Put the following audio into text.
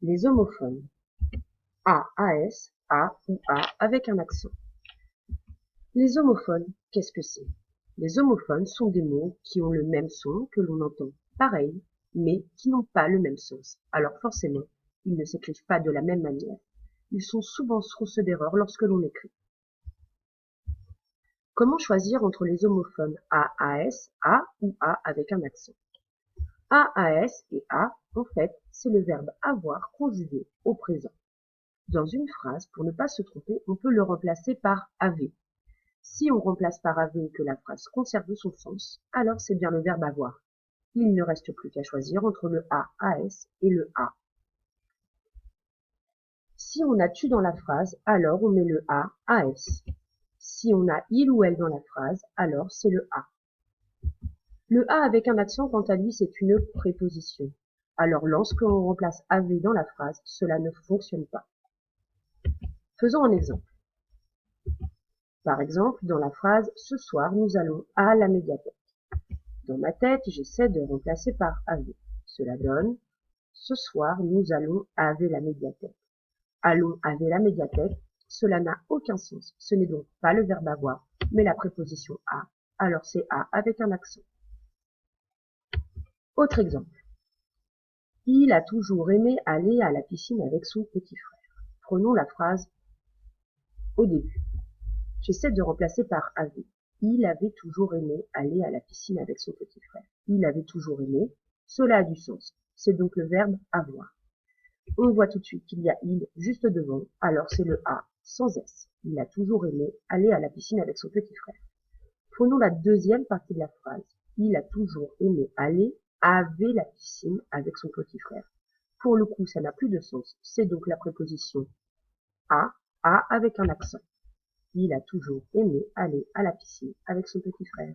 Les homophones. A, AS, A ou A avec un accent. Les homophones, qu'est-ce que c'est? Les homophones sont des mots qui ont le même son, que l'on entend pareil, mais qui n'ont pas le même sens. Alors forcément, ils ne s'écrivent pas de la même manière. Ils sont souvent source d'erreurs lorsque l'on écrit. Comment choisir entre les homophones A-AS, A ou A avec un accent? A-AS et A, en fait, c'est le verbe avoir conjugué au présent. Dans une phrase, pour ne pas se tromper, on peut le remplacer par avait. Si on remplace par avait et que la phrase conserve son sens, alors c'est bien le verbe avoir. Il ne reste plus qu'à choisir entre le A-AS et le A. Si on a tu dans la phrase, alors on met le A-AS. Si on a il ou elle dans la phrase, alors c'est le A. Le A avec un accent, quant à lui, c'est une préposition. Alors lorsqu'on remplace avait dans la phrase, cela ne fonctionne pas. Faisons un exemple. Par exemple, dans la phrase « Ce soir, nous allons à la médiathèque ». Dans ma tête, j'essaie de remplacer par avait. Cela donne « Ce soir, nous allons à la médiathèque ». Allons à la médiathèque, cela n'a aucun sens. Ce n'est donc pas le verbe avoir, mais la préposition à. Alors c'est à avec un accent. Autre exemple. Il a toujours aimé aller à la piscine avec son petit frère. Prenons la phrase au début. J'essaie de remplacer par avait. Il avait toujours aimé aller à la piscine avec son petit frère. Il avait toujours aimé. Cela a du sens. C'est donc le verbe avoir. On voit tout de suite qu'il y a il juste devant, alors c'est le a sans s. Il a toujours aimé aller à la piscine avec son petit frère. Prenons la deuxième partie de la phrase. Il a toujours aimé aller avait la piscine avec son petit frère. Pour le coup, ça n'a plus de sens. C'est donc la préposition a avec un accent. Il a toujours aimé aller à la piscine avec son petit frère.